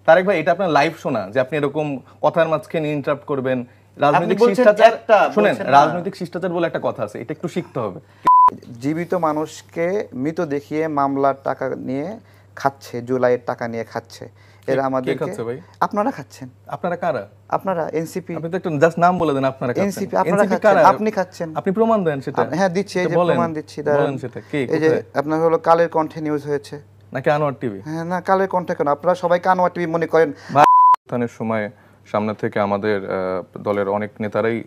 তারেক ভাই, এটা আপনার লাইভ শোনা যে আপনি এরকম কথার মাঝখানে ইন্টারাপ্ট করবেন? রাজনৈতিক শিষ্টাচার, শুনেন, রাজনৈতিক শিষ্টাচার বলে একটা কথা আছে, এটা একটু শিখতে হবে। জীবিত মানুষকে মৃত দেখিয়ে মামলার টাকা নিয়ে খাচ্ছে, জুলাইয়ের টাকা নিয়ে খাচ্ছে। এরা আমাদেরকে, আপনারা খাচ্ছেন। আপনারা কারা? আপনারা এনসিপি। আপনি তো একটু জাস্ট নাম বলে দেন, আপনারা খাচ্ছেন। এনসিপি আপনারা খাচ্ছেন, আপনি খাচ্ছেন। আপনি প্রমাণ দেন সেটা। হ্যাঁ দিচ্ছি, এই যে প্রমাণ দিচ্ছি। বলেন সেটা কি? এই যে আপনার হলো কালের কণ্ঠে নিউজ হয়েছে নাকি আনোয়ার টিভি? হ্যাঁ না, কালের কণ্ঠে কেন? আপনারা সবাই আনোয়ার টিভি মনে করেন। স্থানের সময় সামনে থেকে আমাদের দলের অনেক নেতারাই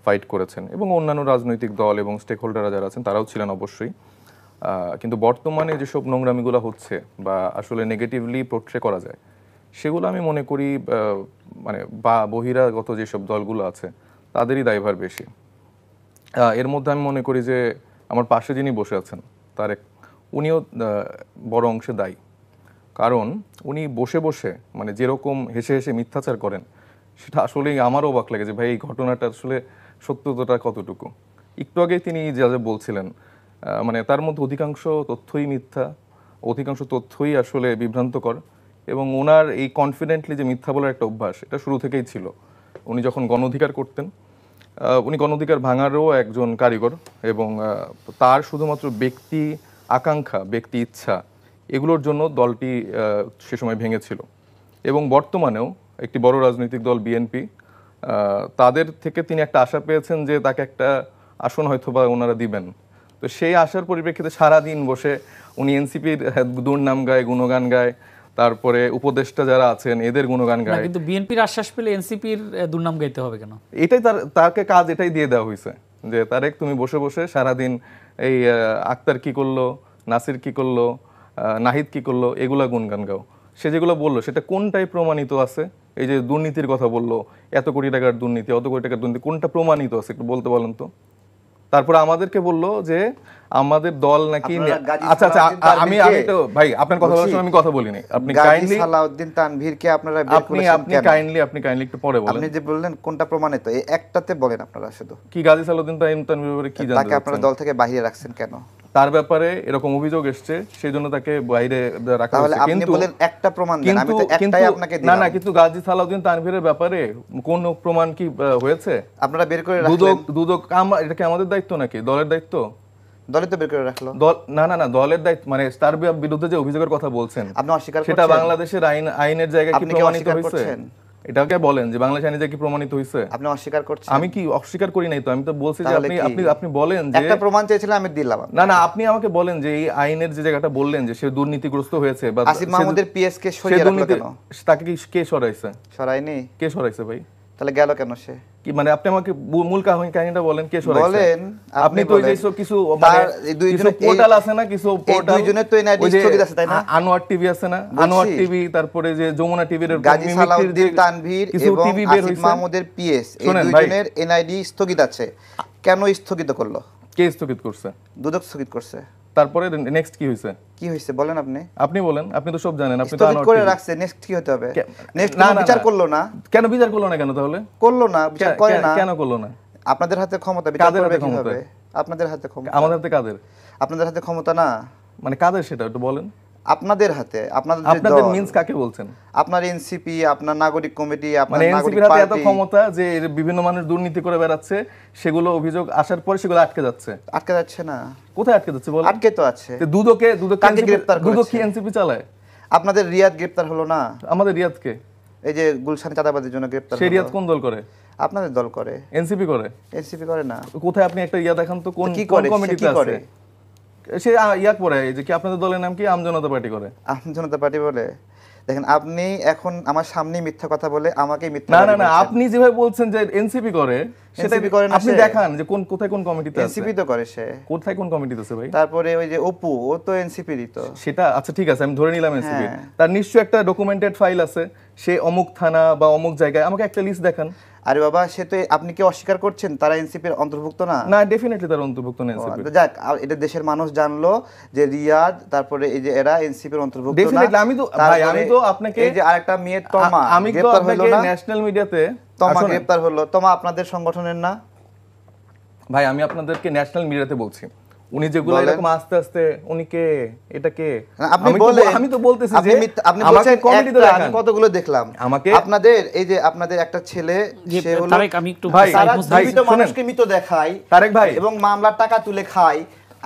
ফাইট করেছেন এবং অন্যান্য রাজনৈতিক দল এবং স্টেক হোল্ডাররা যারা আছেন তারাও ছিলেন অবশ্যই। কিন্তু বর্তমানে যেসব নোংরামিগুলো হচ্ছে বা আসলে নেগেটিভলি পোর্ট্রে করা যায়, সেগুলো আমি মনে করি মানে বা বহিরাগত যেসব দলগুলো আছে তাদেরই দায়ভার বেশি। এর মধ্যে আমি মনে করি যে আমার পাশে যিনি বসে আছেন উনিও বড় অংশে দায়ী। কারণ উনি বসে বসে মানে যেরকম হেসে হেসে মিথ্যাচার করেন, সেটা আসলেই আমারও অবাক লাগে যে ভাই এই ঘটনাটা আসলে সত্যতাটা কতটুকু। একটু আগে তিনি যা যা বলছিলেন, মানে তার মধ্যে অধিকাংশ তথ্যই মিথ্যা, অধিকাংশ তথ্যই আসলে বিভ্রান্তকর। এবং ওনার এই কনফিডেন্টলি যে মিথ্যা বলার একটা অভ্যাস, এটা শুরু থেকেই ছিল। উনি যখন গণ অধিকার করতেন, উনি গণ অধিকার ভাঙারও একজন কারিগর এবং তার শুধুমাত্র ব্যক্তি আকাঙ্ক্ষা, ব্যক্তি ইচ্ছা, এগুলোর জন্য দলটি সে সময় ভেঙেছিল। এবং বর্তমানেও একটি বড় রাজনৈতিক দল বিএনপি, তাদের থেকে তিনি একটা আশা পেয়েছেন যে তাকে একটা আসন হয়তো বা ওনারা দিবেন। তো সেই আশার পরিপ্রেক্ষিতে সারাদিন বসে উনি এনসিপির দুর্নাম গায়, গুণগান গায়, তারপরে উপদেষ্টা যারা আছেন এদের গুণগান গায়। কিন্তু বিএনপির আশ্বাস পেলে এনসিপির দুর্নাম গাইতে হবে কেন? এটাই তাকে কাজ এটাই দিয়ে দেওয়া হয়েছে যে তারেক তুমি বসে বসে সারাদিন এই আক্তার কি করলো, নাসির কি করলো, নাহিদ কি করলো, এগুলা গুণগান গাও। সে যেগুলো বললো সেটা কোনটাই প্রমাণিত আছে? এই যে দুর্নীতির কথা বললো, এত কোটি টাকার দুর্নীতি, অত কোটি টাকার দুর্নীতি, কোনটা প্রমাণিত আছে একটু বলতে বলেন তো। তারপরে আমাদেরকে বললো যে আমাদের দল নাকি, আচ্ছা আচ্ছা আমি তো ভাই আপনার কথা বলার সময় আমি কথা বলিনি, আপনি কাইন্ডলি সালাউদ্দিন তানভীরকে আপনারা আপনি কাইন্ডলি একটু পরে বলেন। আপনি যে বললেন কোনটা প্রমাণিত, এই একটাতে বলেন আপনারা শুধু। কি গাজী সালাউদ্দিন তানভীর ব্যাপারে কি জানেন? তাকে আপনারা দল থেকে বাইরে রাখছেন কেন? তার ব্যাপারে এরকম অভিযোগ এসেছে, সেজন্য তাকে বাইরে রাখা হয়েছে। কিন্তু আপনি বলেন একটা প্রমাণ দেন, আমি তো একটাই আপনাকে দিলাম। না কিন্তু গাজী সালাউদ্দিন তানভীরের ব্যাপারে কোন প্রমাণ কি হয়েছে? আপনারা বের করে রাখলেন। দুদক এটা কি আমাদের দায়িত্ব নাকি দলের দায়িত্ব? দলই তো বের করে রাখলো। না দলের দায়িত্ব মানে তার বিরুদ্ধে যে অভিযোগের কথা বলছেন আপনি অস্বীকার করছেন? সেটা বাংলাদেশের আইনের জায়গায় কি প্রমাণিত হয়েছে? এটাকে বলেন যে বাংলাদেশ আইনে কি প্রমাণিত হয়েছে? আপনি অস্বীকার করছেন? আমি কি অস্বীকার করি নাই তো, আমি তো বলছি যে আপনি বলেন যে একটা প্রমাণ চেয়েছিলাম, আমি দিলাম। না আপনি আমাকে বলেন যে এই আইনের যে জায়গাটা বললেন যে সে দুর্নীতিগ্রস্ত হয়েছে বা আসিফ মাহমুদের পিএস কে সরিয়ে রাখলো কেন? তাকে কি কে সরাইছে? সরায়নি। কে সরাইছে ভাই? তাহলে গেল কেন সে? কি মানে আপনি আমাকে মূল কাহিনীটা বলেন, কে সরাইছে বলেন। আপনি তো এই যে কিছু মানে কিছু পোর্টাল আছে না, কিছু পোর্টাল, দুইজনের তো এনআইডি স্থগিত আছে তাই না? আনোয়ার টিভি আছে না, আনোয়ার টিভি, তারপরে যে যমুনা টিভির গাজী সালাউদ্দিন তানভীর এবং আসিফ মাহমুদের পিএস, এই দুইজনের এনআইডি স্থগিত আছে। কেন স্থগিত করলো? কে স্থগিত করছে? দুদক স্থগিত করছে। তারপরে নেক্সট কি হইছে? কি হইছে বলেন আপনি বলেন, আপনি তো সব জানেন। আপনি তো স্থগিত করে রাখছে, নেক্সট কি হতে হবে? নেক্সট বিচার করলো না কেন? বিচার করলো না কেন? তাহলে করলো না, বিচার করে না কেন করলো না? আপনাদের হাতে ক্ষমতা, বিচার করবে কিভাবে? আপনাদের হাতে ক্ষমতা। আমাদের হাতে কাদের? আপনাদের হাতে ক্ষমতা না, মানে কাদের সেটা একটু বলেন। আপনাদের হাতে। আপনাদের মিন্স কাকে বলছেন? আপনার এনসিপি, আপনার নাগরিক কমিটি, আপনার নাগরিক পার্টি। এত ক্ষমতা যে বিভিন্ন মানুষ দুর্নীতি করে বেড়াচ্ছে, সেগুলো অভিযোগ আসার পর সেগুলো আটকে যাচ্ছে। আটকে যাচ্ছে না? কোথায় আটকে যাচ্ছে বলেন? আটকে তো আছে। দুদক গ্রেফতার করেছে। দুদক কি এনসিপি চালায়? আপনাদের রিয়াদ গ্রেফতার হলো না? আমাদের রিয়াদকে এই যে গুলশানে চাঁদাবাজির জন্য গ্রেফতার। সেই রিয়াদ কোন দল করে? আপনাদের দল করে। এনসিপি করে? এনসিপি করে না। কোথায় আপনি একটা দেখান তো, কোন কমিটিতে আছে? সে করে যে কি আপনাদের দলের নাম কি? আমজনতা পার্টি করে। আমজনতা পার্টি বলে? দেখেন আপনি এখন আমার সামনে মিথ্যা কথা বলে আমাকে মিথ্যা। না আপনি যেভাবে বলছেন যে এনসিপি করে, সেটা আপনি দেখান যে কোথায় কোন কমিটিতে আছে। এনসিপি তো করে। সে কোথায় কোন কমিটিতে আছে ভাই? তারপরে ওই যে অপু, ও তো এনসিপিরই তো। সেটা আচ্ছা ঠিক আছে, আমি ধরে নিলাম এনসিপি। তার নিশ্চয়ই একটা ডকুমেন্টেড ফাইল আছে, সে অমুক থানা বা অমুক জায়গায়। আমাকে একটা লিস্ট দেখান। আরে বাবা, সে তো আপনি কি অস্বীকার করছেন তারা এনসিপির অন্তর্ভুক্ত না? না ডেফিনেটলি তারা অন্তর্ভুক্ত না এনসিপি। যাক, এটা দেশের মানুষ জানলো যে রিয়াদ, তারপরে এই যে এরা এনসিপির অন্তর্ভুক্ত না। ডেফিনেটলি আমি তো আপনাকে এই যে আরেকটা মেয়ে তমা গ্রেফতার হলো না ন্যাশনাল মিডিয়াতে। তমা গ্রেফতার হলো। তমা আপনাদের সংগঠনের না ভাই? আমি আপনাদেরকে ন্যাশনাল মিডিয়াতে বলছি, উনি যেগুলো এরকম আস্তে আস্তে উনি কে এটা কে আপনি বলেন, আমি তো বলতেছি যে আপনি বলছেন কমিটিতে আমি কতগুলো দেখলাম আমাকে আপনাদের এই যে আপনাদের একটা ছেলে সে হলো তারেক, আমি একটু সারা জীবিত মানুষকে মৃত দেখায় তারেক ভাই এবং মামলার টাকা তুলে খায়।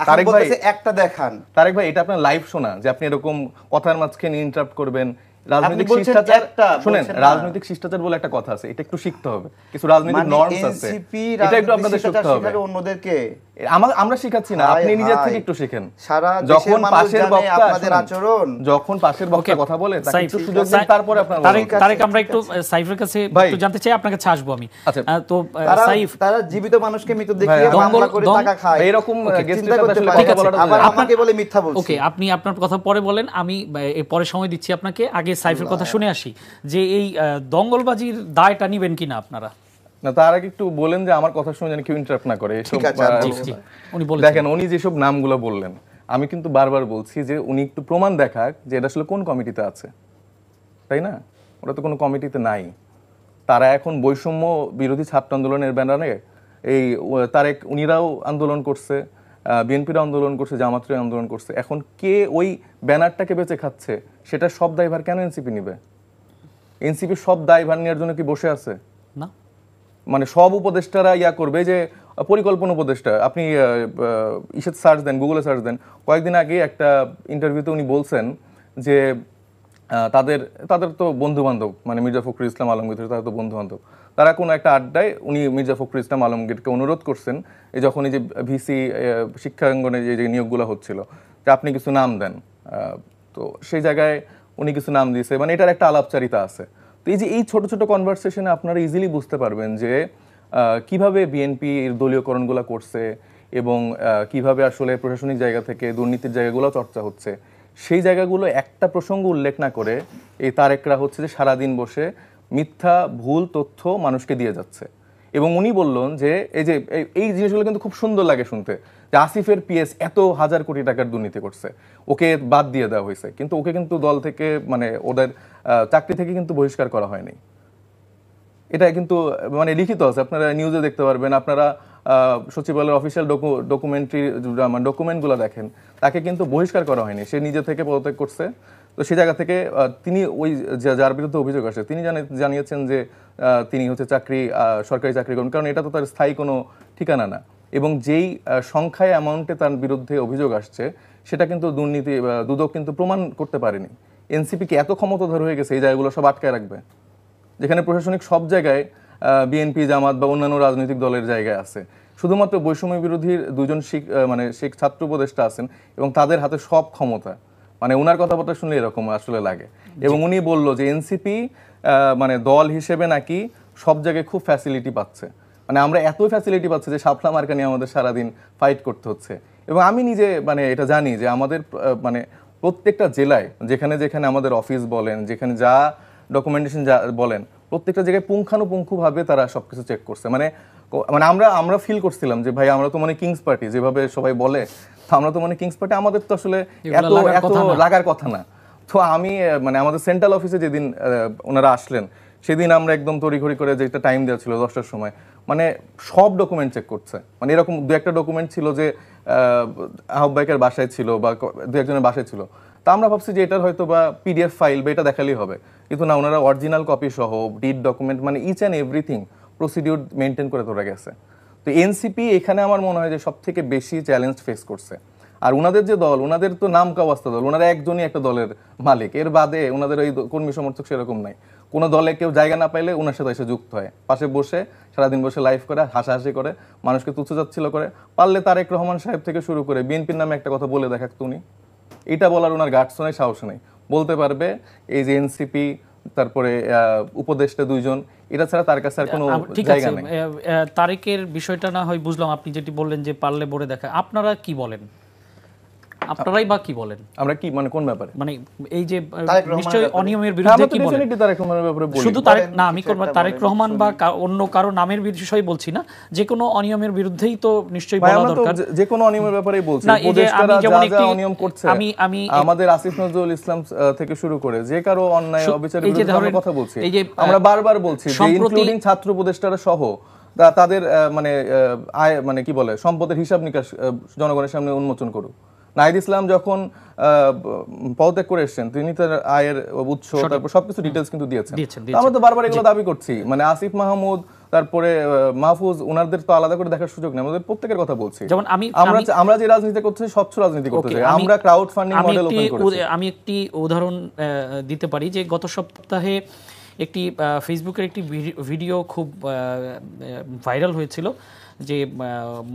তারেক ভাই একটা দেখান। তারেক ভাই, এটা আপনার লাইভ শোনা যে আপনি এরকম কথার মাঝখানে ইন্টারাপ্ট করবেন। রাজনৈতিক বলছেন শিষ্টাচার, একটা, শুনেন, বলছেন না। রাজনৈতিক শিষ্টাচার বলে একটা কথা আছে, এটা একটু শিখতে হবে। কিছু রাজনৈতিক নরমস আছে, এটা একটু আপনাদের শিখতে হবে। অন্যদেরকে আমরা শিখাচ্ছি না, আপনি নিজের থেকে একটু শিখেন। সারা যখন দেশের মানুষ পাশের জানে বক্তা আপনাদের আচরণ, যখন পাশের বক্তা কথা বলে তাকে সাইফ, একটু সুযোগ দিন, তারপরে আপনারা বলুন। তারেক আমরা একটু সাইফের কাছে একটু জানতে চাই, আপনার কাছে আসবো আমি। আচ্ছা, তো সাইফ, তারা জীবিত মানুষকে মৃত দেখিয়ে মামলা করে টাকা খায়, এরকম চিন্তা করতে পারে। আবার আমাকে বলে মিথ্যা বলছে। ওকে, আপনি আপনার কথা পরে বলেন, আমি পরে সময় দিচ্ছি আপনাকে। আগে সাইফের কথা শুনে আসি যে এই দঙ্গলবাজির দায়টা নিবেন কিনা আপনারা। না, তার আগে একটু বলেন যে আমার কথা শুনে যেন কেউ ইন্টারাপ্ট না করে। ঠিক আছে, উনি বলেন। দেখেন, উনি যেসব নামগুলো বললেন, আমি কিন্তু বারবার বলছি যে উনি একটু প্রমাণ দেখাক যে এটা আসলে কোন কমিটিতে আছে, তাই না? ওরা তো কোনো কমিটিতে নাই। তারা এখন বৈষম্য বিরোধী ছাত্র আন্দোলনের ব্যানারে এই তারেক উনিরাও আন্দোলন করছে, বিএনপিরা আন্দোলন করছে, জামাতরা আন্দোলন করছে। এখন কে ওই ব্যানারটাকে বেঁচে খাচ্ছে, সেটা সব দায়ভার কেন এনসিপি নিবে? এনসিপি সব দায়ভার নেওয়ার জন্য কি বসে আছে? না, মানে সব উপদেষ্টারা ইয়া করবে যে পরিকল্পনা উপদেষ্টা। আপনি ইসে সার্চ দেন, গুগলে সার্চ দেন, কয়েকদিন আগে একটা ইন্টারভিউতে উনি বলছেন যে তাদের তো বন্ধু বান্ধব, মানে মির্জা ফখরুল ইসলাম আলমগীর, তারা তো বন্ধু বান্ধব। তারা কোনো একটা আড্ডায় উনি মির্জা ফখরুল ইসলাম আলমগীরকে অনুরোধ করছেন এই যখন এই যে ভিসি শিক্ষাঙ্গনে যে নিয়োগগুলো হচ্ছিল, যে আপনি কিছু নাম দেন। তো সেই জায়গায় উনি কিছু নাম দিয়েছে, মানে এটার একটা আলাপচারিতা আছে। তো এই যে এই ছোট ছোট কনভারসেশনে আপনারা ইজিলি বুঝতে পারবেন যে কিভাবে বিএনপি এর দলীয়করণগুলো করছে এবং কিভাবে আসলে প্রশাসনিক জায়গা থেকে দুর্নীতির জায়গাগুলো চর্চা হচ্ছে। সেই জায়গাগুলো একটা প্রসঙ্গ উল্লেখ না করে এই তারেকরা হচ্ছে যে সারাদিন বসে মিথ্যা ভুল তথ্য মানুষকে দিয়ে যাচ্ছে। এবং উনি বললেন যে এই জিনিসগুলো কিন্তু খুব সুন্দর লাগে শুনতে, যে আসিফের পিএস এত হাজার কোটি টাকার দুর্নীতি করছে, ওকে বাদ দিয়ে দেওয়া হয়েছে, কিন্তু ওকে কিন্তু দল থেকে, মানে ওদের চাকরি থেকে কিন্তু বহিষ্কার করা হয়নি। এটা কিন্তু মানে লিখিত আছে, আপনারা নিউজে দেখতে পারবেন। আপনারা সচিবালয়ের অফিসিয়াল ডকুমেন্টগুলো দেখেন, তাকে কিন্তু বহিষ্কার করা হয়নি, সে নিজে থেকে পদত্যাগ করছে। তো সেই জায়গা থেকে তিনি ওই যার বিরুদ্ধে অভিযোগ আসে তিনি জানিয়েছেন যে তিনি হচ্ছে সরকারি চাকরি করেন, কারণ এটা তো তার স্থায়ী কোনো ঠিকানা না। এবং যেই সংখ্যায় অ্যামাউন্টে তার বিরুদ্ধে অভিযোগ আসছে, সেটা কিন্তু দুদক কিন্তু প্রমাণ করতে পারেনি। এনসিপি কি এত ক্ষমতাধর হয়ে গেছে এই জায়গাগুলো সব আটকায় রাখবে, যেখানে প্রশাসনিক সব জায়গায় বিএনপি, জামাত বা অন্যান্য রাজনৈতিক দলের জায়গায় আছে? শুধুমাত্র বৈষম্য বিরোধীর দুজন শিখ ছাত্র উপদেষ্টা আছেন এবং তাদের হাতে সব ক্ষমতা। মানে ওনার কথাবার্তা শুনলে এরকম আসলে লাগে। এবং উনি বলল যে এনসিপি মানে দল হিসেবে নাকি সব জায়গায় খুব ফ্যাসিলিটি পাচ্ছে। মানে আমরা এত ফ্যাসিলিটি পাচ্ছি যে শাপলা মার্কা নিয়ে আমাদের সারাদিন ফাইট করতে হচ্ছে। এবং আমি নিজে মানে এটা জানি যে আমাদের মানে প্রত্যেকটা জেলায় যেখানে যেখানে আমাদের অফিস বলেন, যেখানে যা ডকুমেন্টেশন যা বলেন, প্রত্যেকটা জায়গায় পুঙ্খানুপুঙ্খভাবে তারা সবকিছু চেক করছে। মানে আমরা ফিল করছিলাম যে ভাই আমরা তো মানে কিংস পার্টি, যেভাবে সবাই বলে, তো আমরা তো মানে কিংস পার্টি, আমাদের তো আসলে এত লাগার কথা না। তো আমি মানে আমাদের সেন্ট্রাল অফিসে যেদিন ওনারা আসলেন, সেদিন আমরা একদম তড়িঘড়ি করে, যেটা টাইম দেওয়া ছিল 10টার সময়, মানে সব ডকুমেন্ট চেক করছে। মানে এরকম দু একটা ডকুমেন্ট ছিল যে আহ্বায়কের বাসায় ছিল বা দু একজনের বাসায় ছিল। তা আমরা ভাবছি যে এটার হয়তো বা পিডিএফ ফাইল বা এটা দেখালেই হবে, কিন্তু না, ওনারা অরিজিনাল কপি সহ ডিড ডকুমেন্ট, মানে each and everything procedure maintain করে তোরা গেছে। তো এনসিপি এখানে আমার মনে হয় যে সব থেকে বেশি চ্যালেঞ্জ ফেস করছে। আর ওনাদের যে দল, ওনাদের তো নাম কাওয়াস্তা দল, ওনারা একজনই একটা দলের মালিক, এর বাদে ওনাদের ওই কর্মী সমর্থক সেরকম নাই। কোনো দলে কেউ জায়গা না পাইলে ওনার সাথে এসে যুক্ত হয়, পাশে বসে সারাদিন বসে লাইভ করে, হাসাহাসি করে, মানুষকে তুচ্ছতাচ্ছিল্য করে। পারলে তারেক রহমান সাহেব থেকে শুরু করে বিএনপির নামে একটা কথা বলে দেখাতো উনি, এটা বলার ওনার গাটস নেই, সাহস নেই। বলতে পারবে এই যে এনসিপি, তারপরে উপদেষ্টা দুইজন, এটা ছাড়া তার কাছে আর কোনো জায়গা নেই। তারেকের বিষয়টা না হয় বুঝলাম, আপনি যেটি বললেন যে পারলে বলে দেখা, আপনারা কি বলেন? আপনারাই বা কি বলেন? আমরা কি মানে কোন ব্যাপারে, মানে এই যে নিশ্চয়ই অনিয়মের বিরুদ্ধে কি বলেন? তারেক রহমানের ব্যাপারে বলি। শুধু তারেক না, আমি তারেক রহমান বা অন্য কারো নামের বিষয় বলছি না, যে কোনো অনিয়মের বিরুদ্ধেই তো নিশ্চয়ই বলা দরকার। যে কোনো অনিয়মের ব্যাপারেই বলছি, উপদেষ্টারা যা অনিয়ম করছে, আমাদের আসিফ নজরুল ইসলাম থেকে শুরু করে যে কারো অন্যায় অবিচারের বিরুদ্ধে আমরা কথা বলছি। আমরা বারবার বলছি যে ইনক্লুডিং ছাত্র উপদেষ্টারা সহ তাদের মানে আয় মানে কি বলে সম্পদের হিসাব নিকাশ জনগণের সামনে উন্মোচন করুক। নাহিদ ইসলাম যখন পদত্যাগ করে এসেছেন তিনি তার আয়ের উৎস তারপর সবকিছু ডিটেলস কিন্তু দিয়েছেন। আমরা তো বারবার এগুলো দাবি করছি, মানে আসিফ মাহমুদ তারপরে মাহফুজ ওনাদের তো আলাদা করে দেখার সুযোগ নেই, আমাদের প্রত্যেকের কথা বলছি। যেমন আমরা যে রাজনীতি করতে চাই স্বচ্ছ রাজনীতি করতে চাই, আমরা ক্রাউড ফান্ডিং মডেল ওপেন করেছি। আমি একটি উদাহরণ দিতে পারি যে গত সপ্তাহে একটি ফেসবুকের একটি ভিডিও খুব ভাইরাল হয়েছিল যে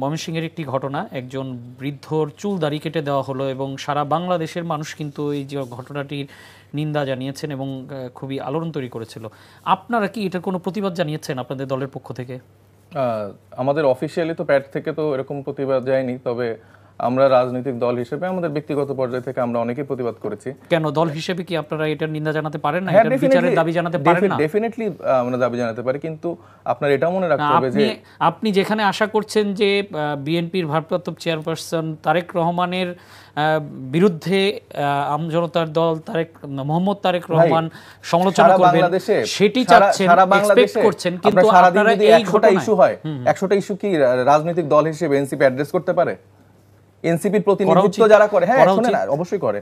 ময়মনসিংহের একটি ঘটনা, একজন বৃদ্ধর চুল দাড়ি কেটে দেওয়া হলো এবং সারা বাংলাদেশের মানুষ কিন্তু এই যে ঘটনাটির নিন্দা জানিয়েছেন এবং খুবই আলোড়ন তৈরি করেছিল। আপনারা কি এটার কোনো প্রতিবাদ জানিয়েছেন আপনাদের দলের পক্ষ থেকে? আমাদের অফিসিয়ালি তো প্যাট থেকে তো এরকম প্রতিবাদ যায়নি, তবে আমরা রাজনৈতিক দল হিসেবে আমাদের ব্যক্তিগত পর্যায় থেকে আমরা অনেকেই প্রতিবাদ করেছি। কেন দল হিসেবে কি আপনারা এটার নিন্দা জানাতে পারেন না, এটার বিচারের দাবি জানাতে পারেন না? ডেফিনেটলি আমরা দাবি জানাতে পারি, কিন্তু আপনার এটা মনে রাখতে হবে যে আপনি যেখানে আশা করছেন যে বিএনপির ভারপ্রাপ্ত চেয়ারপারসন তারেক রহমানের বিরুদ্ধে আমজনতার দল মোহাম্মদ তারেক রহমান সমালোচনা করবেন সেটি চাচ্ছেন, এক্সপেক্ট করছেন, কিন্তু আপনারা এই 100টা ইস্যু হয়, 100টা ইস্যু কি রাজনৈতিক দল হিসেবে এনসিপি অ্যাড্রেস করতে পারে? এনসিপির প্রতিনিধিত্ব যারা করে, হ্যাঁ শুনেন অবশ্যই করে,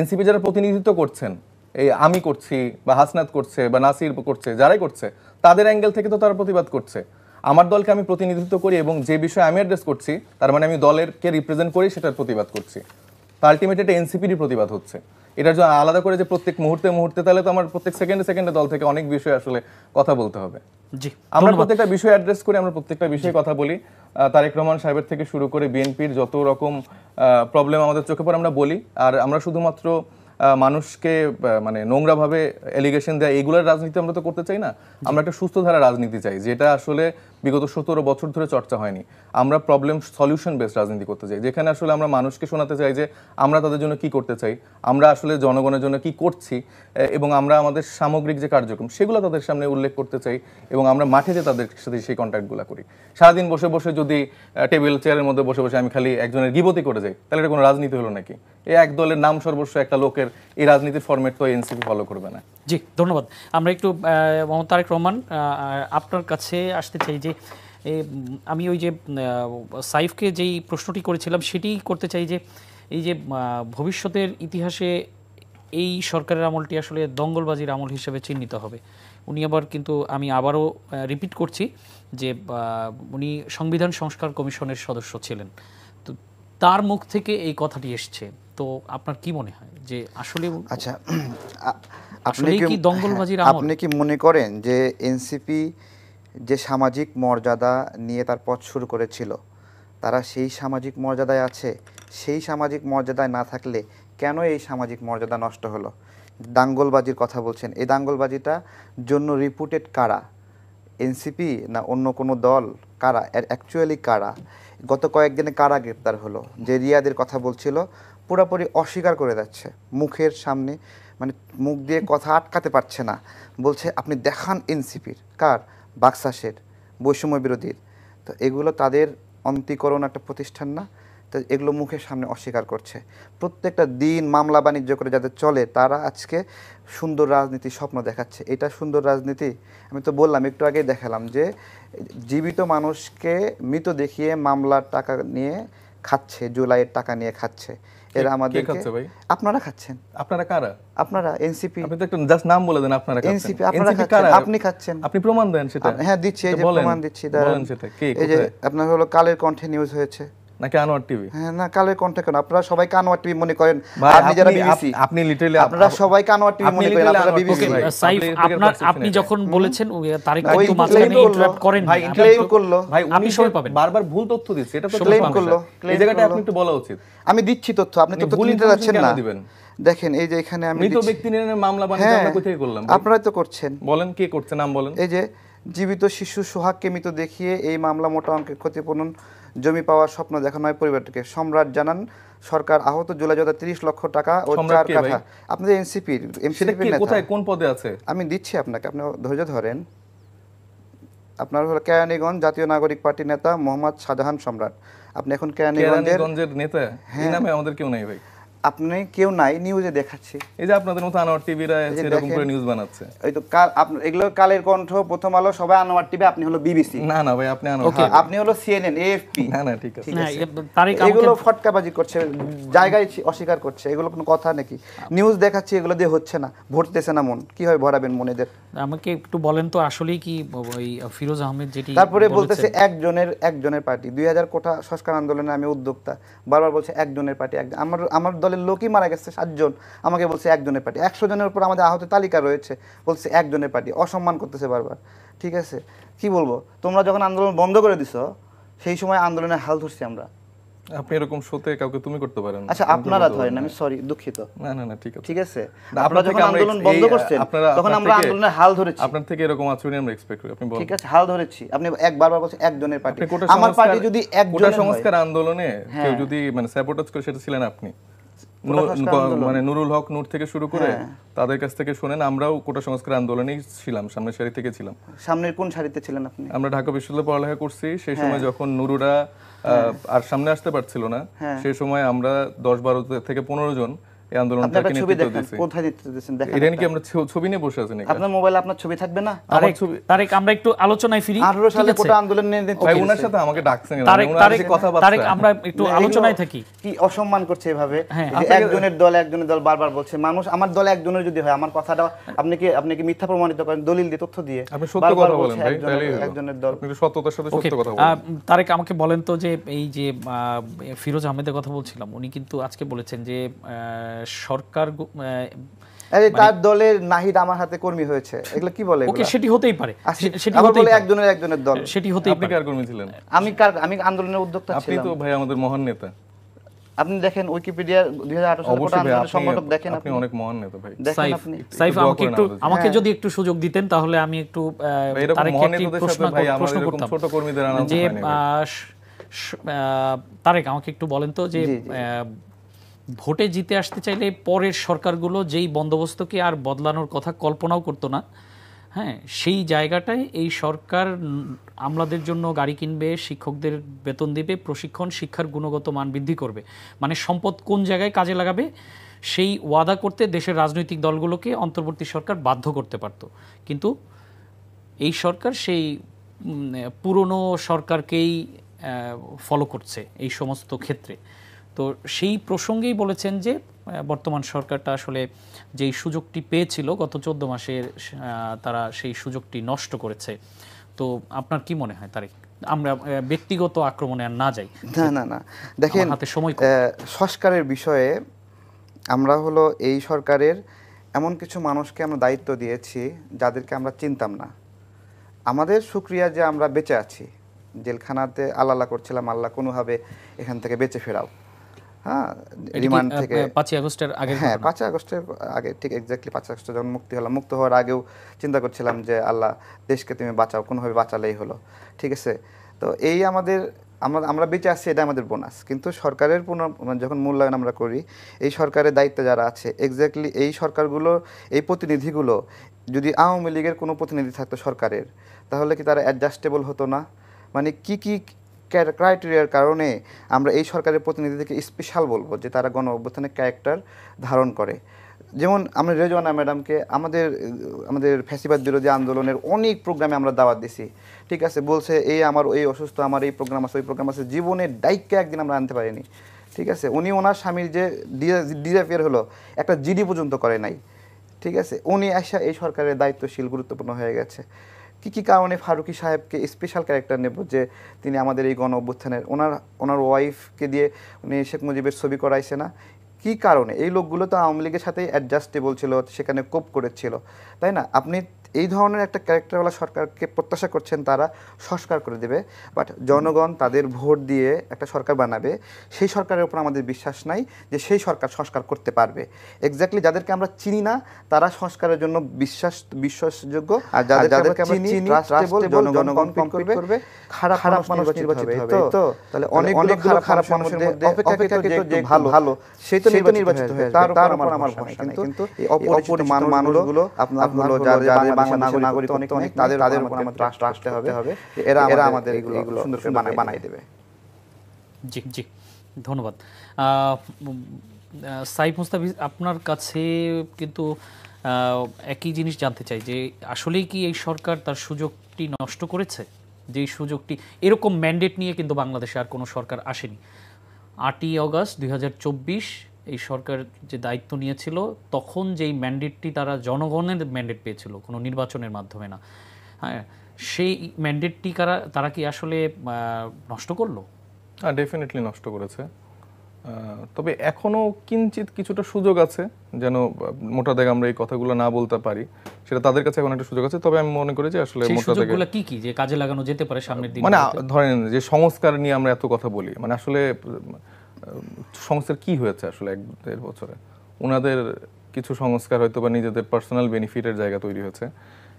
এনসিপি যারা প্রতিনিধিত্ব করছেন, এই আমি করছি বা হাসনাত করছে বা নাসির করছে, যারাই করছে তাদের অ্যাঙ্গেল থেকে তো তারা প্রতিবাদ করছে। আমার দলকে আমি প্রতিনিধিত্ব করি এবং যে বিষয়ে আমি অ্যাড্রেস করছি তার মানে আমি দলেরকে রিপ্রেজেন্ট করি, সেটার প্রতিবাদ করছি। তো আলটিমেটলি এটা এনসিপিরই প্রতিবাদ হচ্ছে। এটার জন্য আলাদা করে যে প্রত্যেক মুহূর্তে তাহলে তো আমার প্রত্যেক সেকেন্ডে দল থেকে অনেক বিষয় আসলে কথা বলতে হবে। আমরা প্রত্যেকটা বিষয় অ্যাড্রেস করি, আমরা প্রত্যেকটা বিষয়ে কথা বলি। তারেক রহমান সাহেবের থেকে শুরু করে বিএনপির যত রকম প্রবলেম আমাদের চোখে পড়ে আমরা বলি। আর আমরা শুধুমাত্র মানুষকে মানে নোংরাভাবে এলিগেশন দেয় এইগুলোর রাজনীতি আমরা তো করতে চাই না। আমরা একটা সুস্থ ধারা রাজনীতি চাই, যেটা আসলে বিগত 17 বছর ধরে চর্চা হয়নি। আমরা প্রবলেম সলিউশন বেসড রাজনীতি করতে চাই, যেখানে আসলে আমরা মানুষকে শোনাতে চাই যে আমরা তাদের জন্য কি করতে চাই, আমরা আসলে জনগণের জন্য কি করছি, এবং আমরা আমাদের সামগ্রিক যে কার্যক্রম সেগুলো তাদের সামনে উল্লেখ করতে চাই, এবং আমরা মাঠে যে তাদের সাথে সেই কন্ট্যাক্টগুলো করি। সারাদিন বসে বসে যদি টেবিল চেয়ারের মধ্যে বসে বসে আমি খালি একজনের গিবতি করে যাই, তাহলে এটা কোনো রাজনীতি হলো নাকি? এই এক দলের নাম সর্বস্ব একটা লোকের এই রাজনীতির ফরম্যাট তো এনসিপি ফলো করবে না। জি ধন্যবাদ। আমরা একটু মোহাম্মদ তারেক রহমান আপনার কাছে আসতে চাই যে আমি ওই যে সাইফকে যেই প্রশ্নটি করেছিলাম সেটি করতে চাই যে এই যে ভবিষ্যতের ইতিহাসে এই সরকারের আমলটি আসলে দঙ্গলবাজির আমল হিসেবে চিহ্নিত হবে। উনি আবার কিন্তু আমি আবারও রিপিট করছি যে উনি সংবিধান সংস্কার কমিশনের সদস্য ছিলেন, তো তার মুখ থেকে এই কথাটি এসছে। তো আপনার কি মনে হয় যে আসলে আচ্ছা আপনি কি মনে করেন যে এনসিপি যে সামাজিক মর্যাদা নিয়ে তার পথ শুরু করেছিল তারা সেই সামাজিক মর্যাদায় আছে? সেই সামাজিক মর্যাদায় না থাকলে কেন এই সামাজিক মর্যাদা নষ্ট হলো? দাঙ্গলবাজির কথা বলছেন, এই দাঙ্গলবাজিটা জন্য রিপুটেড কারা? এনসিপি না অন্য কোনো দল? কারা অ্যাকচুয়ালি কারা? গত কয়েকদিনে কারা গ্রেপ্তার হলো? যে রিয়াদের কথা বলছিল পুরোপুরি অস্বীকার করে যাচ্ছে মুখের সামনে, মানে মুখ দিয়ে কথা আটকাতে পারছে না, বলছে আপনি দেখান এনসিপির। কার? বাকশাসের, বৈষম্য বিরোধীর। তো এগুলো তাদের অন্তীকরণ একটা প্রতিষ্ঠান না? তো এগুলো মুখের সামনে অস্বীকার করছে। প্রত্যেকটা দিন মামলা বাণিজ্য করে যাদের চলে তারা আজকে সুন্দর রাজনীতি স্বপ্ন দেখাচ্ছে। এটা সুন্দর রাজনীতি? আমি তো বললাম, একটু আগেই দেখালাম যে জীবিত মানুষকে মৃত দেখিয়ে মামলার টাকা নিয়ে খাচ্ছে, জুলাইয়ের টাকা নিয়ে খাচ্ছে। এরা আমাদেরকে, আপনারা খাচ্ছেন। আপনারা কারা? আপনারা এনসিপি। আপনি তো একটা জাস্ট নাম বলে দেন, আপনারা খাচ্ছেন। এনসিপি আপনারা খাচ্ছেন, আপনি খাচ্ছেন। আপনি প্রমাণ দেন সেটা। হ্যাঁ দিচ্ছি, এই যে প্রমাণ দিচ্ছি। বলেন সেটা কি? এই যে আপনার হলো কালের কণ্ঠে নিউজ হয়েছে নাকি আনোয়ার টিভি? হ্যাঁ না, কালের কণ্ঠে কেন? আপনারা সবাই আনোয়ার টিভি মনে করেন, আপনি যারা বিবিসি, আপনি লিটারালি আপনারা সবাই আনোয়ার টিভি মনে করেন, আপনারা বিবিসি। সাইফ আপনি যখন বলেছেন তারিক কিন্তু মাঝখানে ইন্টারাপ্ট করেন ভাই, ক্লেম করলো ভাই, আপনি সবাই পাবেন। বারবার ভুল তথ্য দিচ্ছে, এটা তো ক্লেম করলো। এই জায়গাটা আপনি একটু বলা উচিত। আমি দিচ্ছি তথ্য, আপনি তথ্য নিতে যাচ্ছেন না। দেখেন এই যে এখানে আমি মৃত ব্যক্তি নিয়ে মামলা বাণিজ্য আমরা কোথায় করলাম? আপনারাই তো করছেন। বলেন কে করছে, নাম বলেন। এই যে জীবিত শিশু সোহাগকে মৃত দেখিয়ে এই মামলা মোটা অঙ্কের ক্ষতিপূরণ জমি পাওয়ার স্বপ্ন দেখানো হয় পরিবারটিকে। সম্রাট জানান সরকার আহত জুলাই যোদ্ধা 30 লক্ষ টাকা ও 4 কাঠা। আপনাদের এনসিপির নেতা কোথায় কোন পদে আছে? আমি দিচ্ছি আপনাকে, আপনি ধৈর্য ধরেন। আপনার হলো কেরানীগঞ্জ জাতীয় নাগরিক পার্টির নেতা মোহাম্মদ শাহজাহান সম্রাট। আপনি এখন কেরানীগঞ্জের নেতা, এই নামে আমাদের কেউ নাই ভাই। আপনি কেউ নাই, নিউজে দেখাচ্ছি। এই যে আপনাদের মতো আনোয়ার টিভিরা এরকম করে নিউজ বানাচ্ছে। ওই তো এগুলো কালের কণ্ঠ, প্রথম আলো, সবাই আনোয়ার টিভি, আপনি হলো বিবিসি। না না ভাই, আপনি আপনি হলো সিএনএন, এএফপি। না না ঠিক আছে। তারেক এগুলো ফটকাবাজি করছে, জায়গায় অস্বীকার করছে, এগুলো কোনো কথা নাকি? নিউজ দেখাচ্ছি, এগুলো দিয়ে হচ্ছে না, ভরতেছে না মন, কিভাবে ভরাবেন মনেদের? আমাকে একটু বলেন তো আসলেই কি ওই ফিরোজ আহমেদ যেটি তারপরে বলতেছে একজনের পার্টি, 2000 কোটা সংস্কার আন্দোলনে আমি উদ্যোক্তা, বারবার বলছে একজনের পার্টি। আমার দলের লোকই মারা গেছে 7 জন, আমাকে বলছে একজনের পার্টি। 100 জনের উপর আমাদের আহত তালিকা রয়েছে, বলছে একজনের পার্টি, অসম্মান করতেছে বারবার। ঠিক আছে, কি বলবো? তোমরা যখন আন্দোলন বন্ধ করে দিছো, সেই সময় আন্দোলনের হাল ধরছি আমরা। আপনি এরকম শোতে কাউকে তুমি করতে পারেন। আচ্ছা, আপনারা ধরেন, আমি সরি, দুঃখিত। না না না ঠিক আছে, ঠিক আছে। আপনারা যখন আন্দোলন বন্ধ করছেন, তখন আমরা আন্দোলনের হাল ধরেছি। আপনার থেকে এরকম আচরণ আমরা এক্সপেক্ট করি। আপনি বলেন। ঠিক আছে, হাল ধরেছি। আপনি বারবার বলছেন একজনের পার্টি। আমার পার্টি যদি কোটা সংস্কার আন্দোলনে কেউ যদি মানে স্যাবোটাজ করে, সেটা ছিলেন আপনি। মানে নুরুল হক নূর থেকে শুরু করে তাদের কাছ থেকে শুনেন, আমরাও কোটা সংস্কার আন্দোলনেই ছিলাম, সামনের সারি থেকে ছিলাম। সামনের কোন সারিতে ছিলেন আপনি? আমরা ঢাকা বিশ্ববিদ্যালয়ে পড়ালেখা করছি, সেই সময় যখন নুরুরা আর সামনে আসতে পারছিল না, সেই সময় আমরা 10-12 থেকে 15 জন এই আন্দোলনটাকে নেতৃত্ব দিয়েছি। কোথায় নেতৃত্ব দিয়েছেন দেখেন? এটা নাকি আমরা ছবি নিয়ে বসে আছি নাকি? আপনার মোবাইলে আপনার ছবি থাকবে না? তারেক আমরা একটু আলোচনায় ফিরি। 18 সালে কোটা আন্দোলন নিয়ে ভাই ওনার সাথে আমাকে ডাকছেন না, তারেক আমরা একটু আলোচনায় থাকি। কি অসম্মান করছে এভাবে, একজনের দল বারবার বলছে। মানুষ, আমার দল একজনের যদি হয়, আমার কথাটা আপনি কি মিথ্যা প্রমাণিত করেন দলিল দিয়ে, তথ্য দিয়ে? আপনি সত্য কথা বলেন ভাই, একজনের দল। আপনি সত্যতার সাথে সত্য কথা বলেন। তারেক আমাকে বলেন তো যে এই যে ফিরোজ আহমেদের কথা বলছিলাম, উনি কিন্তু আজকে বলেছেন যে সরকার তার দলের নাহিদ আমার হাতে কর্মী হয়েছে, এগুলো কি বলে? ওকে, সেটি হতেই পারে, সেটি হতেই পারে, একজনের দল, সেটি হতেই পারে। আপনি কার কর্মী ছিলেন? আমি আন্দোলনের উদ্যোক্তা ছিলাম। আপনি তো ভাই আমাদের মহান নেতা। আপনি দেখেন উইকিপিডিয়া 2018 সালে কোটা আন্দোলনের সংগঠক, দেখেন আপনি অনেক মহান নেতা ভাই। দেখেন আপনি। সাইফ আমাকে যদি একটু সুযোগ দিতেন, তাহলে আমি একটু তারেককে একটু প্রশ্ন করতাম। ছোট কর্মীদের আনন্দ যে হয় না। তারেক আমাকে একটু বলেন তো যে ভোটে জিতে আসতে চাইলে পরের সরকারগুলো যেই বন্দোবস্তকে আর বদলানোর কথা কল্পনাও করতো না, হ্যাঁ, সেই জায়গাটায় এই সরকার আমলাদের জন্য গাড়ি কিনবে, শিক্ষকদের বেতন দিবে, প্রশিক্ষণ, শিক্ষার গুণগত মান বৃদ্ধি করবে, মানে সম্পদ কোন জায়গায় কাজে লাগাবে সেই ওয়াদা করতে দেশের রাজনৈতিক দলগুলোকে অন্তর্বর্তী সরকার বাধ্য করতে পারত। কিন্তু এই সরকার সেই পুরনো সরকারকেই ফলো করছে এই সমস্ত ক্ষেত্রে। তো সেই প্রসঙ্গেই বলেছেন যে বর্তমান সরকারটা আসলে যেই সুযোগটি পেয়েছিল গত 14 মাসের, তারা সেই সুযোগটি নষ্ট করেছে। তো আপনার কি মনে হয় তারেক? আমরা ব্যক্তিগত আক্রমণে আর না যাই। না দেখেন, হাতে সময় সংস্কারের বিষয়ে আমরা হলো এই সরকারের এমন কিছু মানুষকে আমরা দায়িত্ব দিয়েছি যাদেরকে আমরা চিনতাম না। আমাদের শুকরিয়া যে আমরা বেঁচে আছি, জেলখানাতে আল্লাহ করছিলাম, আল্লাহ কোনোভাবে এখান থেকে বেঁচে ফেরাও। হ্যাঁ, রিমান্ড থেকে 5 আগস্টের আগে, হ্যাঁ 5 আগস্টের আগে, ঠিক এক্স্যাক্টলি 5 আগস্টে যখন মুক্তি হলাম, মুক্ত হওয়ার আগেও চিন্তা করছিলাম যে আল্লাহ দেশকে তুমি বাঁচাও, কোনোভাবে বাঁচালেই হলো। ঠিক আছে, তো এই আমরা বেঁচে আসছি, এটা আমাদের বোনাস। কিন্তু সরকারের যখন মূল্যায়ন আমরা করি, এই সরকারের দায়িত্বে যারা আছে, এক্স্যাক্টলি এই সরকারগুলো, এই প্রতিনিধিগুলো যদি আওয়ামী লীগের কোনো প্রতিনিধি থাকতো সরকারের, তাহলে কি তারা অ্যাডজাস্টেবল হতো না? মানে কি ক্রাইটেরিয়ার কারণে আমরা এই সরকারের প্রতিনিধিদেরকে স্পেশাল বলবো যে তারা গণ অভ্যুত্থানের ক্যারেক্টার ধারণ করে? যেমন আমরা রেজওয়ানা ম্যাডামকে আমাদের ফ্যাসিবাদ বিরোধী আন্দোলনের অনেক প্রোগ্রামে আমরা দাওয়াত দিছি। ঠিক আছে, বলছে আমার এই অসুস্থ, আমার এই প্রোগ্রাম আছে, ওই প্রোগ্রাম আছে, জীবনের ডাইককে একদিন আমরা আনতে পারিনি। ঠিক আছে, উনি ওনার স্বামীর যে ডিজাফিয়ার হলো, একটা জিডি পর্যন্ত করে নাই। ঠিক আছে, উনি আসা এই সরকারের দায়িত্বশীল, গুরুত্বপূর্ণ হয়ে গেছে। কি কারণে ফারুকী সাহেবকে স্পেশাল ক্যারেক্টার নেব যে তিনি আমাদের এই গণ অভ্যুত্থানের, ওনার ওয়াইফকে দিয়ে উনি শেখ মুজিবের ছবি করাইছে না? কি কারণে? এই লোকগুলো তো আওয়ামী লীগের সাথে অ্যাডজাস্টেবল ছিল, সেখানে কোপ করেছিল, তাই না? আপনি এই ধরনের একটা ক্যারেক্টারওয়ালা সরকারকে প্রত্যাশা করছেন তারা সংস্কার করে দেবে, বাট জনগণ তাদের ভোট দিয়ে একটা সরকার বানাবে, সেই সরকারের উপর আমাদের বিশ্বাস নাই যে সেই সরকার সংস্কার করতে পারবে। এক্স্যাক্টলি যাদেরকে আমরা চিনি না তারা সংস্কারের জন্য বিশ্বাসযোগ্য, আর যাদেরকে আমরা চিনি ট্রাস্টেবল, জনগণ কম্পিট করবে, খারাপ মানুষ নির্বাচিত হবে। তো তাহলে অনেকগুলো খারাপ মানুষের মধ্যে অপেক্ষাকৃত যে ভালো সেই তো নির্বাচিত হয়ে যাবে, তার উপর আমার ভরসা নেই। কিন্তু এই অপরিচিত মানুষগুলো, আপনার যাদের বাংলা নাগরিক অনেক, তাদের উপর আমাদের ট্রাস্ট রাখতে হবে, এরা আমাদের এগুলো সুন্দর বানাই দেবে। জি জি, ধন্যবাদ। সাইফ মুস্তাফিজ, আপনার কাছে কিন্তু একই জিনিস জানতে চাই যে আসলেই কি এই সরকার তার সুযোগটি নষ্ট করেছে? যেই সুযোগটি, এরকম ম্যান্ডেট নিয়ে কিন্তু বাংলাদেশে আর কোনো সরকার আসেনি। 8ই অগস্ট 2024 এই সরকার যে দায়িত্ব নিয়েছিল, তখন যেই ম্যান্ডেটটি তারা জনগণের ম্যান্ডেট পেয়েছিল, কোনো নির্বাচনের মাধ্যমে না, হ্যাঁ, সেই ম্যান্ডেটটি তারা কি আসলে নষ্ট করলো? হ্যাঁ, ডেফিনেটলি নষ্ট করেছে। তবে এখনো কিঞ্চিত কিছুটা সুযোগ আছে, যেন মোটা দাগে আমরা এই কথাগুলো না বলতে পারি, সেটা তাদের কাছে এখন একটা সুযোগ আছে। তবে আমি মনে করি যে আসলে সেই মোটা দাগে সুযোগগুলো কি কি যে কাজে লাগানো যেতে পারে সামনের দিন? মানে ধরেন যে সংস্কার নিয়ে আমরা এত কথা বলি, মানে আসলে সংস্কার কি হয়েছে আসলে 1-1.5 বছরে? ওনাদের কিছু সংস্কার হয়তো বা নিজেদের পার্সোনাল বেনিফিটের জায়গা তৈরি হয়েছে,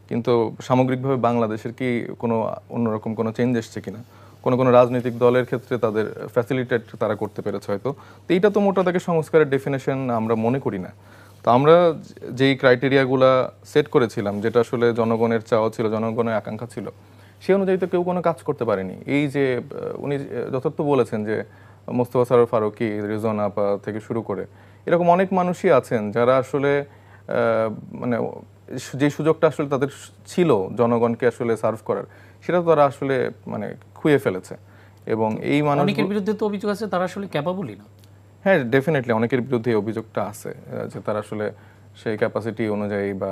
কিন্তু সামগ্রিকভাবে বাংলাদেশের কি কোনো অন্যরকম কোনো চেঞ্জ এসছে কিনা? কোনো রাজনৈতিক দলের ক্ষেত্রে তাদের ফ্যাসিলিটেট তারা করতে পেরেছে হয়তো। তো এইটা তো মোটা দাগে সংস্কারের ডেফিনেশন আমরা মনে করি না। তো আমরা যেই ক্রাইটেরিয়াগুলা সেট করেছিলাম, যেটা আসলে জনগণের চাওয়া ছিল, জনগণের আকাঙ্ক্ষা ছিল, সেই অনুযায়ী তো কেউ কোনো কাজ করতে পারেনি। এই যে উনি যথার্থ বলেছেন যে মোস্তফা সরোয়ার ফারুকী, রিজওয়ানা আপা থেকে শুরু করে এরকম অনেক মানুষই আছেন যারা আসলে মানে যে সুযোগটা আসলে তাদের ছিল জনগণকে আসলে সার্ভ করার, সেটা তো তারা আসলে মানে খুইয়ে ফেলেছে। এবং এই মানুষ, অনেকের বিরুদ্ধে তো অভিযোগ আছে তারা আসলে ক্যাপাবলই না। হ্যাঁ, ডেফিনেটলি অনেকের বিরুদ্ধে এই অভিযোগটা আছে যে তারা আসলে সেই ক্যাপাসিটি অনুযায়ী বা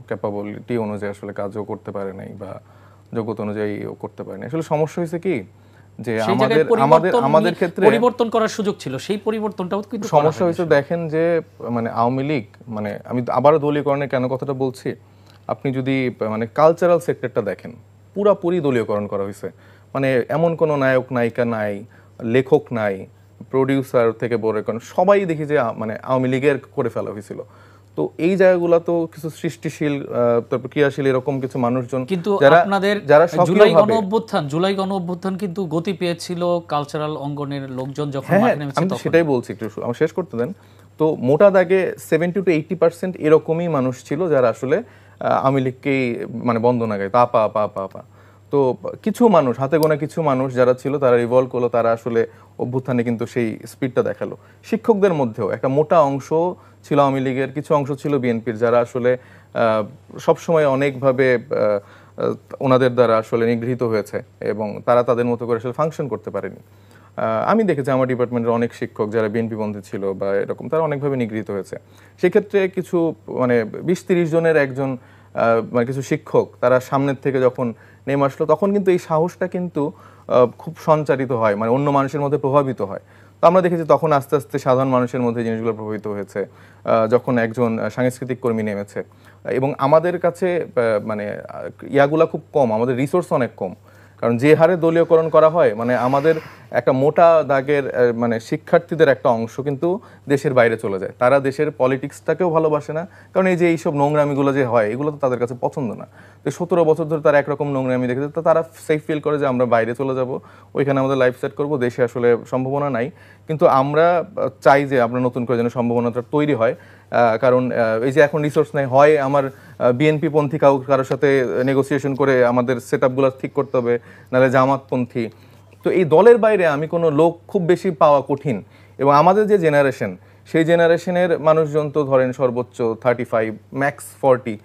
ক্যাপাবিলিটি অনুযায়ী আসলে কাজও করতে পারে নাই বা যোগ্যতা অনুযায়ী করতে পারে নাই। আসলে সমস্যা হয়েছে কি যে সেই জায়গায় আমাদের ক্ষেত্রে পরিবর্তন করার সুযোগ ছিল, সেই পরিবর্তনটাও কিন্তু সমস্যা হয়েছে। দেখেন যে মানে আওয়ামী লীগ, মানে আমি আবারও দলীয়করণের কেন কথাটা বলছি, আপনি যদি মানে কালচারাল সেক্টরটা দেখেন, পুরাপুরি দলীয়করণ করা হয়েছে। মানে এমন কোনো নায়ক নায়িকা নাই, লেখক নাই, প্রডিউসার থেকে বড় সবাই দেখি যে মানে আওয়ামী লীগের করে ফেলা হয়েছিল। তো এই জায়গাগুলো তো কিছু সৃষ্টিশীল, তারপর ক্রিয়াশীল এরকম কিছু মানুষজন, কিন্তু যারা আপনাদের জুলাই গণ অভ্যুত্থান কিন্তু গতি পেয়েছিল কালচারাল অঙ্গনের লোকজন যখন মাঠে নেমেছে। আমি তো সেটাই বলছি, একটু আমি শেষ করতে দেন। তো মোটা দাগে 70 to 80% এরকমই মানুষ ছিল যারা আসলে আওয়ামী লীগকেই মানে বন্দনা গায়, পা পা পা পা পা। তো কিছু মানুষ, হাতে গোনা কিছু মানুষ যারা ছিল, তারা রিভলভ করলো, তারা আসলে অভ্যুত্থানে কিন্তু সেই স্পিডটা দেখালো। শিক্ষকদের মধ্যেও একটা মোটা অংশ ছিল আওয়ামী লীগের, কিছু অংশ ছিল বিএনপির, যারা আসলে সবসময় অনেকভাবে ওনাদের দ্বারা আসলে নিগৃহীত হয়েছে এবং তারা তাদের মতো করে আসলে ফাংশন করতে পারেনি। আমি দেখেছি আমার ডিপার্টমেন্টের অনেক শিক্ষক যারা বিএনপি বন্ধু ছিল বা এরকম, তারা অনেকভাবে নিগৃহীত হয়েছে। সেক্ষেত্রে কিছু মানে 20-30 জনের একজন মানে কিছু শিক্ষক তারা সামনের থেকে যখন নেমে আসলো, তখন কিন্তু এই সাহসটা কিন্তু খুব সঞ্চারিত হয়, মানে অন্য মানুষের মধ্যে প্রভাবিত হয়। তো আমরা দেখেছি তখন আস্তে আস্তে সাধারণ মানুষের মধ্যে জিনিসগুলো প্রভাবিত হয়েছে, যখন একজন সাংস্কৃতিক কর্মী নেমেছে। এবং আমাদের কাছে মানে ইয়াগুলা খুব কম, আমাদের রিসোর্স অনেক কম, কারণ যে হারে দলীয়করণ করা হয়, মানে আমাদের একটা মোটা দাগের মানে শিক্ষার্থীদের একটা অংশ কিন্তু দেশের বাইরে চলে যায়। তারা দেশের পলিটিক্সটাকেও ভালোবাসে না, কারণ এই যে এইসব নোংরামিগুলো যে হয়, এগুলো তো তাদের কাছে পছন্দ না। তো 17 বছর ধরে তারা একরকম নোংরামি দেখেছে, তো তারা সেফ ফিল করে যে আমরা বাইরে চলে যাব, ওইখানে আমাদের লাইফ সেট করবো, দেশে আসলে সম্ভাবনা নাই। কিন্তু আমরা চাই যে আমরা নতুন করে যেন সম্ভাবনাটা তৈরি হয়, কারণ এই যে এখন রিসোর্স নাই, হয় আমার বিএনপি পন্থী কারোর সাথে নেগোসিয়েশন করে আমাদের সেট আপগুলো ঠিক করতে হবে, নাহলে জামাতপন্থী। তো এই দলের বাইরে আমি কোনো লোক খুব বেশি পাওয়া কঠিন। এবং আমাদের যে জেনারেশন, সেই জেনারেশনের মানুষজন তো ধরেন সর্বোচ্চ 35, ম্যাক্স 40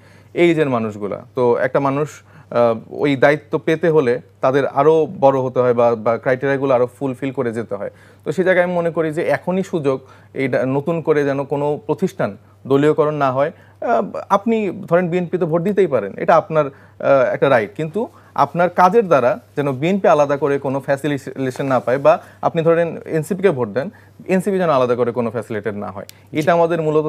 এইজের মানুষগুলা। তো একটা মানুষ ওই দায়িত্ব পেতে হলে তাদের আরও বড় হতে হয় বা ক্রাইটেরিয়াগুলো আরও ফুলফিল করে যেতে হয়। তো সেই জায়গায় আমি মনে করি যে এখনই সুযোগ, এই নতুন করে যেন কোনো প্রতিষ্ঠান দলীয়করণ না হয়। আপনি ধরেন বিএনপিতে ভোট দিতেই পারেন, এটা আপনার একটা রাইট, কিন্তু আপনার কাজের দ্বারা যেন বিএনপি আলাদা করে কোনো ফ্যাসিলিটেশন না পায়, বা আপনি ধরেন এনসিপিকে ভোট দেন, এনসিপি যেন আলাদা করে কোনো ফ্যাসিলিটেট না হয়, এটা আমাদের মূলত